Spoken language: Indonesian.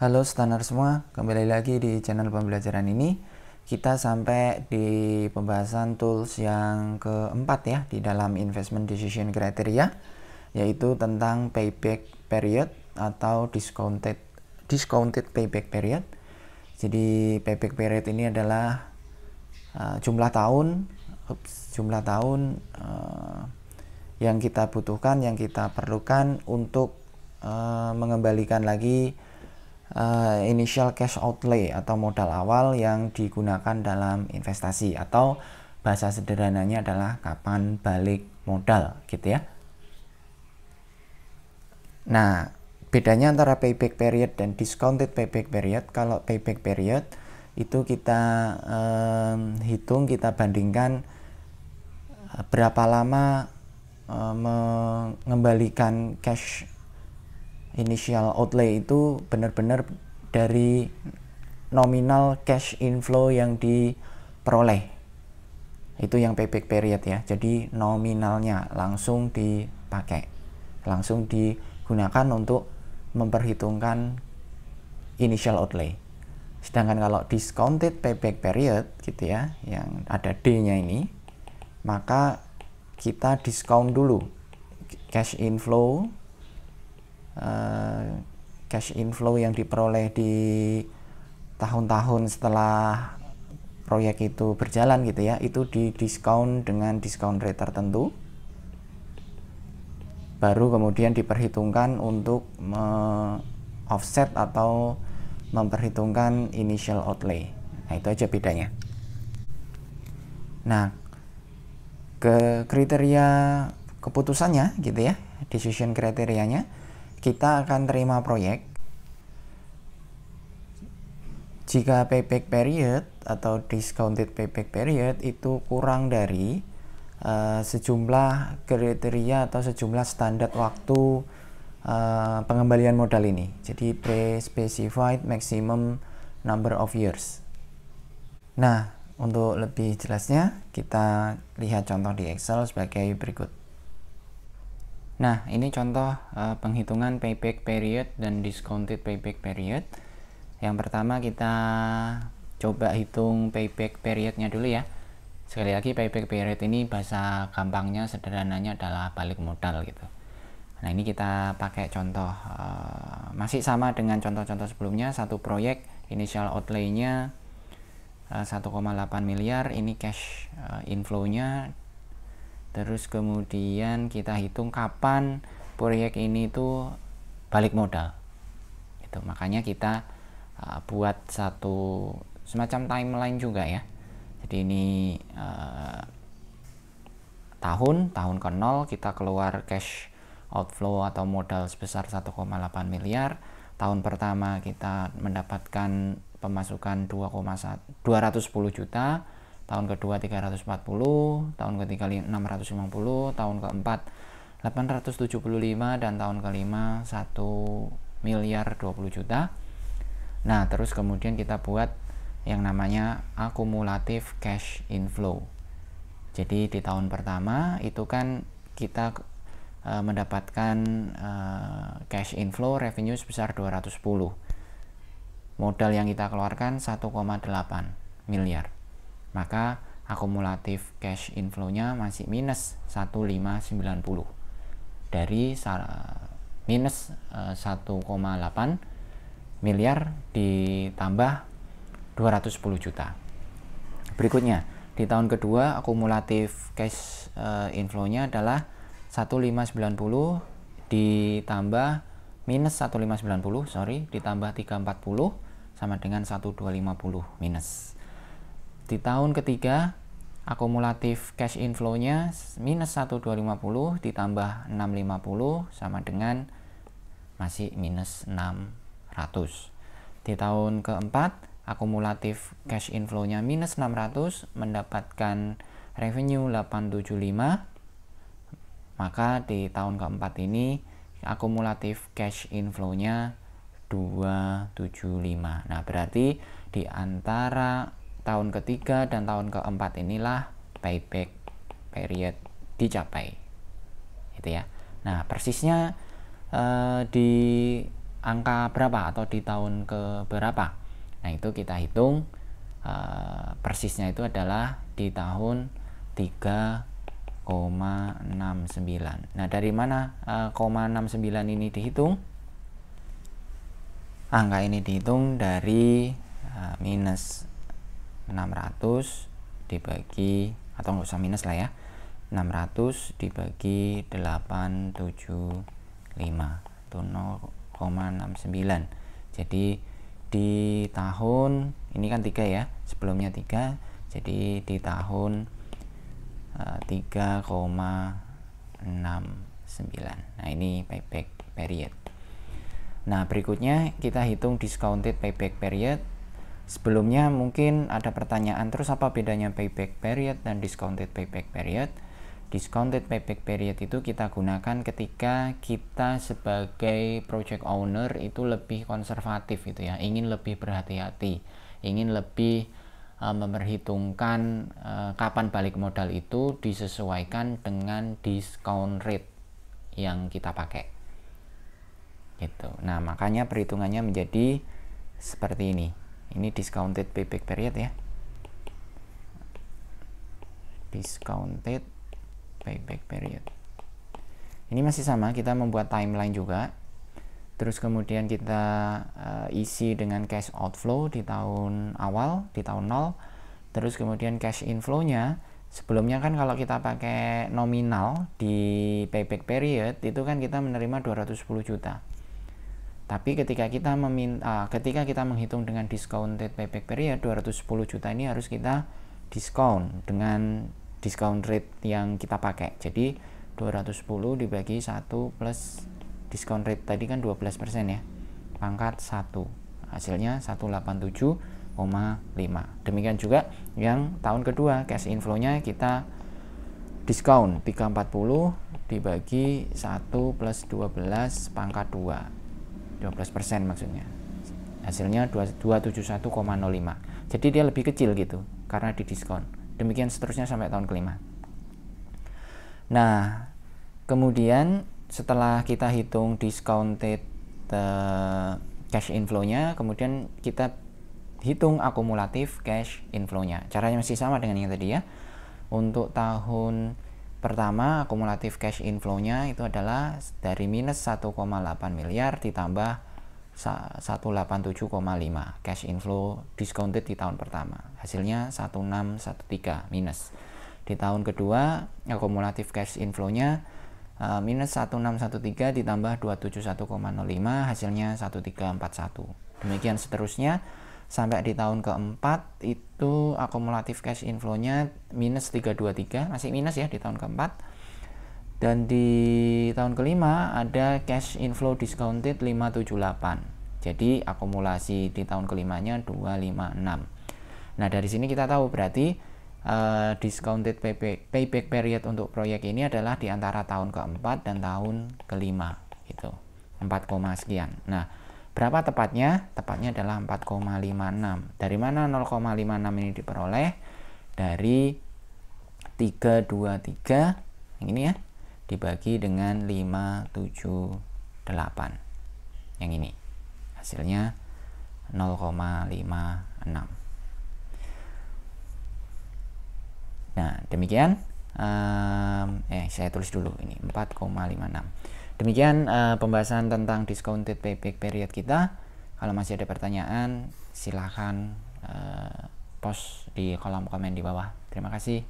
Halo stunner semua, kembali lagi di channel pembelajaran ini. Kita sampai di pembahasan tools yang keempat ya di dalam investment decision criteria, yaitu tentang payback period atau discounted payback period. Jadi payback period ini adalah jumlah tahun yang kita butuhkan, yang kita perlukan untuk mengembalikan lagi initial cash outlay atau modal awal yang digunakan dalam investasi, atau bahasa sederhananya adalah kapan balik modal gitu ya. Nah, bedanya antara payback period dan discounted payback period. Kalau payback period itu kita hitung, kita bandingkan berapa lama mengembalikan cash initial outlay itu benar-benar dari nominal cash inflow yang diperoleh. Itu yang payback period ya. Jadi nominalnya langsung dipakai, langsung digunakan untuk memperhitungkan initial outlay. Sedangkan kalau discounted payback period gitu ya, yang ada D-nya ini, maka kita diskon dulu cash inflow yang diperoleh di tahun-tahun setelah proyek itu berjalan gitu ya, itu didiskon dengan discount rate tertentu, baru kemudian diperhitungkan untuk offset atau memperhitungkan initial outlay. Nah, itu aja bedanya. Nah, ke kriteria keputusannya gitu ya, decision kriterianya, kita akan terima proyek jika payback period atau discounted payback period itu kurang dari sejumlah kriteria atau sejumlah standar waktu pengembalian modal ini. Jadi pre-specified maximum number of years. Nah, untuk lebih jelasnya kita lihat contoh di Excel sebagai berikut. Nah, ini contoh penghitungan payback period dan discounted payback period. Yang pertama kita coba hitung payback periodnya dulu ya. Sekali lagi, payback period ini bahasa gampangnya, sederhananya adalah balik modal gitu. Nah, ini kita pakai contoh masih sama dengan contoh-contoh sebelumnya. Satu proyek initial outlay-nya 1,8 miliar, ini cash inflow-nya. Terus kemudian kita hitung kapan proyek ini tuh balik modal. Itu makanya kita buat satu semacam timeline juga ya. Jadi ini tahun ke 0 kita keluar cash outflow atau modal sebesar 1,8 miliar. Tahun pertama kita mendapatkan pemasukan 210 juta, tahun kedua 340, tahun ketiga 650, tahun keempat 875, dan tahun kelima 1 miliar 20 juta. Nah, terus kemudian kita buat yang namanya akumulatif cash inflow. Jadi di tahun pertama itu kan kita mendapatkan cash inflow revenue sebesar 210. Modal yang kita keluarkan 1,8 miliar. Maka akumulatif cash inflow-nya masih minus 1590. Dari minus 1,8 miliar ditambah 210 juta. Berikutnya, di tahun kedua akumulatif cash inflow-nya adalah 1590 ditambah minus 1590, ditambah 340 sama dengan 1250 minus. Di tahun ketiga akumulatif cash inflow-nya minus 1250 ditambah 650 sama dengan masih minus 600. Di tahun keempat akumulatif cash inflow-nya minus 600 mendapatkan revenue 875. Maka di tahun keempat ini akumulatif cash inflow-nya 275. Nah, berarti di antara tahun ketiga dan tahun keempat inilah payback period dicapai. Gitu ya. Nah, persisnya di angka berapa atau di tahun ke berapa. Nah, itu kita hitung persisnya itu adalah di tahun 3,69. Nah, dari mana 0,69 ini dihitung? Angka ini dihitung dari minus 600 dibagi, atau nggak usah minus lah ya, 600 dibagi 875 itu 0,69. Jadi di tahun ini kan 3 ya, sebelumnya 3, jadi di tahun 3,69. Nah, ini payback period. Nah, berikutnya kita hitung discounted payback period. Sebelumnya mungkin ada pertanyaan, terus apa bedanya payback period dan discounted payback period? Discounted payback period itu kita gunakan ketika kita sebagai project owner itu lebih konservatif gitu ya, ingin lebih berhati-hati, ingin lebih memperhitungkan kapan balik modal itu disesuaikan dengan discount rate yang kita pakai gitu. Nah, makanya perhitungannya menjadi seperti ini. Ini discounted payback period ya, discounted payback period. Ini masih sama, kita membuat timeline juga, terus kemudian kita isi dengan cash outflow di tahun awal, di tahun 0, terus kemudian cash inflow-nya. Sebelumnya kan kalau kita pakai nominal di payback period itu kan kita menerima 210 juta. Tapi ketika kita menghitung dengan discounted payback period, 210 juta ini harus kita diskon dengan discount rate yang kita pakai. Jadi 210 dibagi 1 plus discount rate tadi kan 12% ya, pangkat 1, hasilnya 187,5. Demikian juga yang tahun kedua, cash inflow-nya kita diskon 340 dibagi 1 plus 12 pangkat 2, 12% maksudnya, hasilnya 271,05. Jadi dia lebih kecil gitu karena didiskon. Demikian seterusnya sampai tahun kelima. Nah, kemudian setelah kita hitung discounted cash inflow-nya, kemudian kita hitung akumulatif cash inflow-nya. Caranya masih sama dengan yang tadi ya. Untuk tahun pertama, akumulatif cash inflow-nya itu adalah dari minus 1,8 miliar ditambah 187,5 cash inflow discounted di tahun pertama. Hasilnya 1613 minus. Di tahun kedua, akumulatif cash inflow-nya minus 1613 ditambah 271,05, hasilnya 1341. Demikian seterusnya sampai di tahun keempat itu akumulatif cash inflow-nya minus 323, masih minus ya di tahun keempat. Dan di tahun kelima ada cash inflow discounted 578. Jadi akumulasi di tahun kelimanya 256. Nah, dari sini kita tahu berarti discounted payback period untuk proyek ini adalah di antara tahun keempat dan tahun kelima gitu. 4, sekian. Nah, berapa tepatnya? Tepatnya adalah 4,56. Dari mana 0,56 ini diperoleh? Dari 323 yang ini ya, dibagi dengan 578 yang ini, hasilnya 0,56. Nah, demikian saya tulis dulu ini 4,56. Demikian pembahasan tentang discounted payback period kita. Kalau masih ada pertanyaan, silahkan post di kolom komen di bawah. Terima kasih.